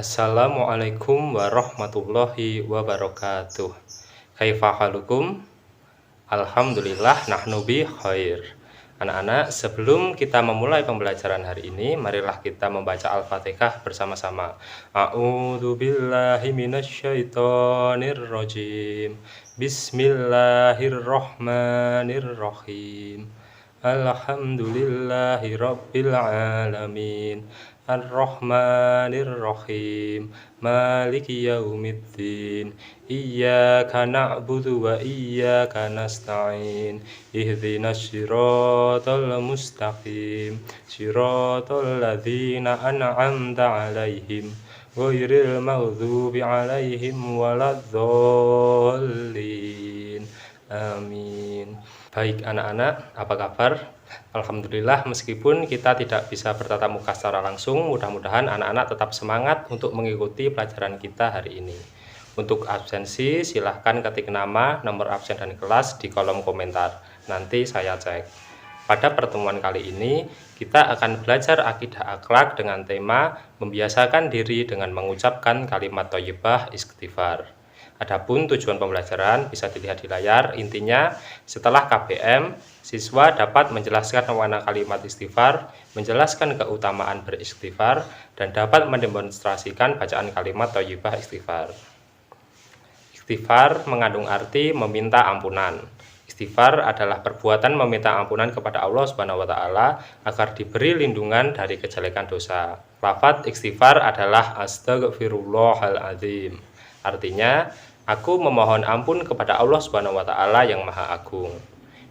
Assalamualaikum warahmatullahi wabarakatuh. Kaifa halukum? Alhamdulillah nahnu bi khair. Anak-anak, sebelum kita memulai pembelajaran hari ini, marilah kita membaca Al-Fatihah bersama-sama. A'udzu billahi minasyaitonir rajim. Bismillahirrahmanirrahim. Alhamdulillahi rabbil alamin. Ar-Rahmanir-Rahim. Maliki yaumiddin. Iyyaka na'budu wa iyyaka nasta'in. Ihdinas siratal mustaqim. Siratal ladzina an'amta 'alaihim ghairil maghdubi 'alaihim waladdallin. Amin. Baik anak-anak, apa kabar? Alhamdulillah, meskipun kita tidak bisa bertatap muka secara langsung, mudah-mudahan anak-anak tetap semangat untuk mengikuti pelajaran kita hari ini. Untuk absensi, silahkan ketik nama, nomor absen dan kelas di kolom komentar. Nanti saya cek. Pada pertemuan kali ini, kita akan belajar akidah akhlak dengan tema membiasakan diri dengan mengucapkan kalimat thayyibah istighfar. Adapun tujuan pembelajaran bisa dilihat di layar. Intinya, setelah KBM, siswa dapat menjelaskan makna kalimat istighfar, menjelaskan keutamaan beristighfar, dan dapat mendemonstrasikan bacaan kalimat thayyibah istighfar. Istighfar mengandung arti meminta ampunan. Istighfar adalah perbuatan meminta ampunan kepada Allah Subhanahu wa taala agar diberi lindungan dari kejelekan dosa. Lafaz istighfar adalah Astaghfirullahaladzim. Artinya, aku memohon ampun kepada Allah Subhanahu wa taala yang Maha Agung.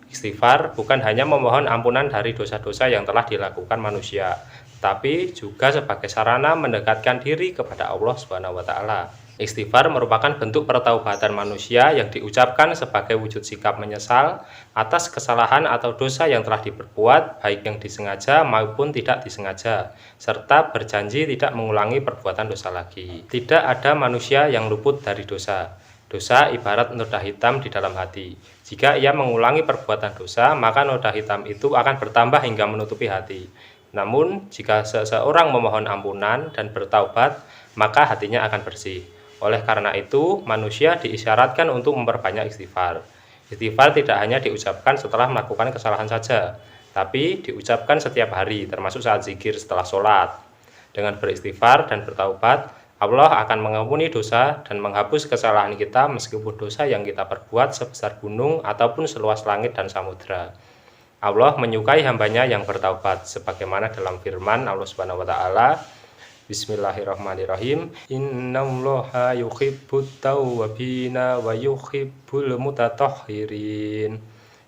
Istighfar bukan hanya memohon ampunan dari dosa-dosa yang telah dilakukan manusia, tapi juga sebagai sarana mendekatkan diri kepada Allah Subhanahu wa taala. Istighfar merupakan bentuk pertaubatan manusia yang diucapkan sebagai wujud sikap menyesal atas kesalahan atau dosa yang telah diperbuat, baik yang disengaja maupun tidak disengaja, serta berjanji tidak mengulangi perbuatan dosa lagi. Tidak ada manusia yang luput dari dosa. Dosa ibarat noda hitam di dalam hati. Jika ia mengulangi perbuatan dosa, maka noda hitam itu akan bertambah hingga menutupi hati. Namun, jika seseorang memohon ampunan dan bertaubat, maka hatinya akan bersih. Oleh karena itu, manusia diisyaratkan untuk memperbanyak istighfar. Istighfar tidak hanya diucapkan setelah melakukan kesalahan saja, tapi diucapkan setiap hari, termasuk saat zikir setelah sholat. Dengan beristighfar dan bertaubat, Allah akan mengampuni dosa dan menghapus kesalahan kita meskipun dosa yang kita perbuat sebesar gunung ataupun seluas langit dan samudra. Allah menyukai hambanya yang bertaubat, sebagaimana dalam firman Allah Subhanahu wa taala, Bismillahirrahmanirrahim. Innallaha yuhibbut tawwabina wa yuhibbul mutatahhirin.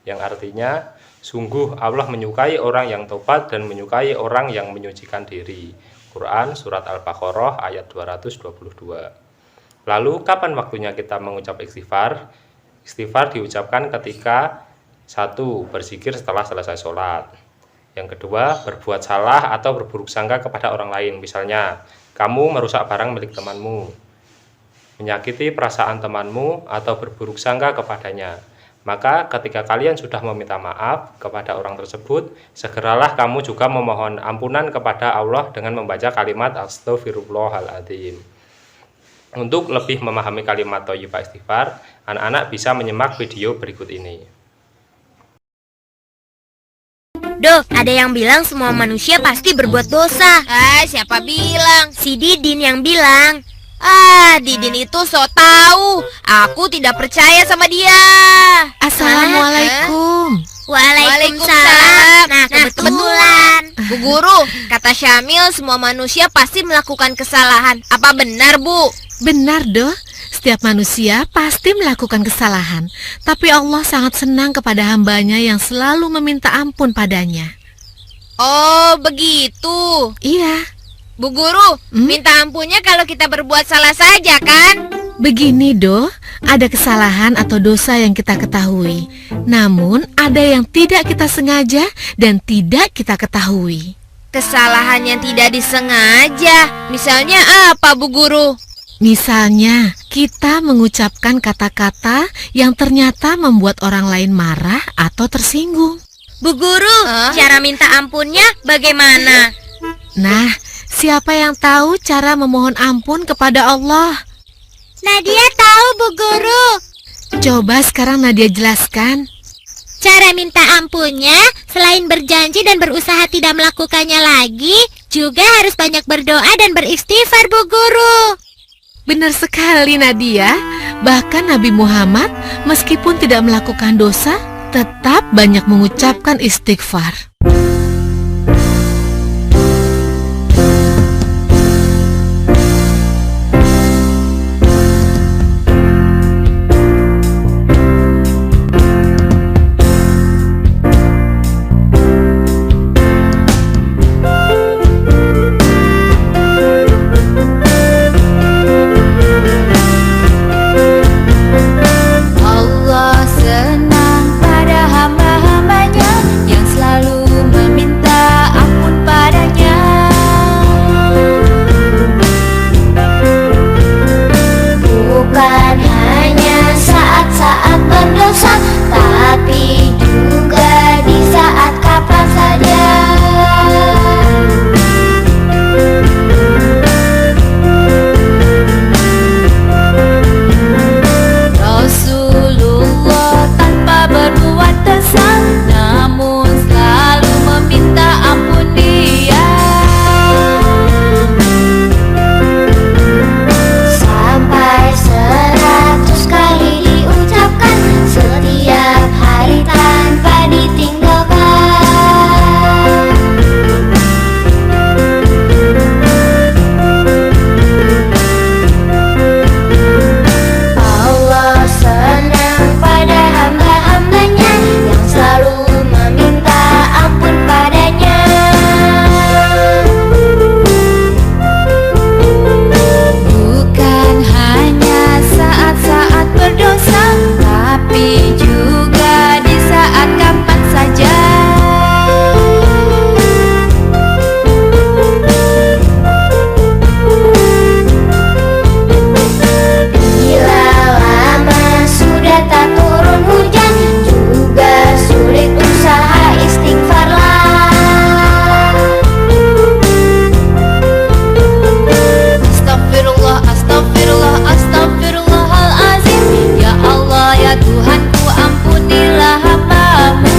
Yang artinya, sungguh Allah menyukai orang yang taubat dan menyukai orang yang menyucikan diri. Quran Surat Al-Baqarah ayat 222. Lalu, kapan waktunya kita mengucap istighfar? Istighfar diucapkan ketika 1. Berzikir setelah selesai sholat. Yang kedua, berbuat salah atau berburuk sangka kepada orang lain. Misalnya, kamu merusak barang milik temanmu, menyakiti perasaan temanmu, atau berburuk sangka kepadanya. Maka ketika kalian sudah meminta maaf kepada orang tersebut, segeralah kamu juga memohon ampunan kepada Allah dengan membaca kalimat Astaghfirullahaladzim. Untuk lebih memahami kalimat thayyibah istighfar, anak-anak bisa menyimak video berikut ini. Dok, ada yang bilang semua manusia pasti berbuat dosa. Siapa bilang? Si Didin yang bilang. Didin itu so tahu. Aku tidak percaya sama dia. Assalamualaikum. Waalaikumsalam. Nah, kebetulan. Bu Guru, kata Syamil semua manusia pasti melakukan kesalahan. Apa benar, Bu? Benar, Doh. Setiap manusia pasti melakukan kesalahan, tapi Allah sangat senang kepada hambanya yang selalu meminta ampun padanya. Oh, begitu. Iya. Bu Guru, minta ampunnya kalau kita berbuat salah saja, kan? Begini, Doh, ada kesalahan atau dosa yang kita ketahui, namun ada yang tidak kita sengaja dan tidak kita ketahui. Kesalahan yang tidak disengaja, misalnya apa, Bu Guru? Misalnya, kita mengucapkan kata-kata yang ternyata membuat orang lain marah atau tersinggung. Bu Guru, cara minta ampunnya bagaimana? Nah, Siapa yang tahu cara memohon ampun kepada Allah? Nadia tahu, Bu Guru. Coba sekarang Nadia jelaskan. Cara minta ampunnya, selain berjanji dan berusaha tidak melakukannya lagi, juga harus banyak berdoa dan beristighfar, Bu Guru. Benar sekali Nadia. Bahkan Nabi Muhammad meskipun tidak melakukan dosa, tetap banyak mengucapkan istighfar. Allah senang pada hamba-hambanya yang selalu meminta ampun padanya. Bukan hanya saat-saat berdosa, tapi juga di saat kapan saja. Rasulullah tanpa berbuat dosa, namun selalu meminta ampun dia. Sampai 100 kali diucapkan setiap hari tanpa ditinggalkan. Allah senang pada hamba-hambanya yang selalu meminta ampun padanya. Bukan hanya saat-saat berdosa, tapi juga di saat kapan saja. Bila lama sudah tak turun hujan, juga sulit usaha istighfarlah. Astagfirullah, astagfirullah, astagfirullahalazim. Ya Allah, ya Tuhanku, ampunilah hambamu.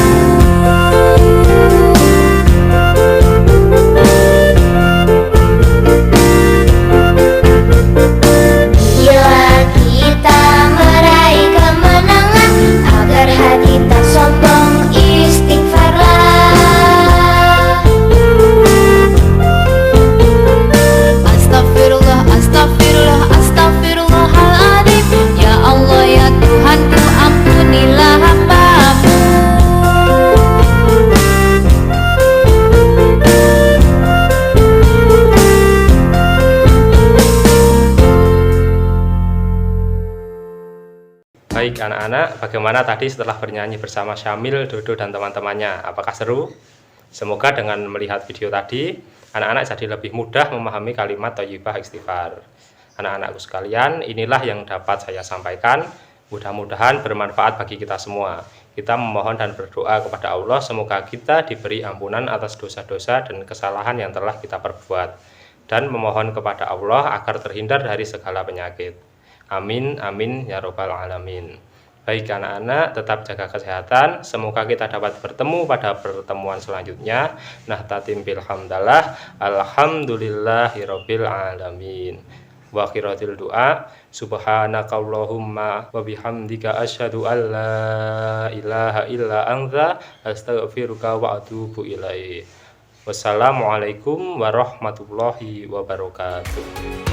Bila kita meraih kemenangan, agar hati tak sombong, istighfarlah. Astagfirullah, astagfirullah, astagfirullahaladzim. Ya Allah, ya Tuhanku, ampunilah hambamu. Baik anak-anak, bagaimana tadi setelah bernyanyi bersama Syamil, Dodo, dan teman-temannya? Apakah seru? Semoga dengan melihat video tadi, anak-anak jadi lebih mudah memahami kalimat thayyibah istighfar. Anak-anakku sekalian, inilah yang dapat saya sampaikan. Mudah-mudahan bermanfaat bagi kita semua. Kita memohon dan berdoa kepada Allah, semoga kita diberi ampunan atas dosa-dosa dan kesalahan yang telah kita perbuat. Dan memohon kepada Allah agar terhindar dari segala penyakit. Amin, amin, ya robbal alamin. Baik anak-anak, tetap jaga kesehatan. Semoga kita dapat bertemu pada pertemuan selanjutnya. Nahtatim bil hamdalah, alhamdulillahirabbil alamin. Wa akhiratil doa, subhanakallahumma wa bihamdika asyhadu an la ilaha illa anta astaghfiruka wa atubu ilaik. Wassalamualaikum warahmatullahi wabarakatuh.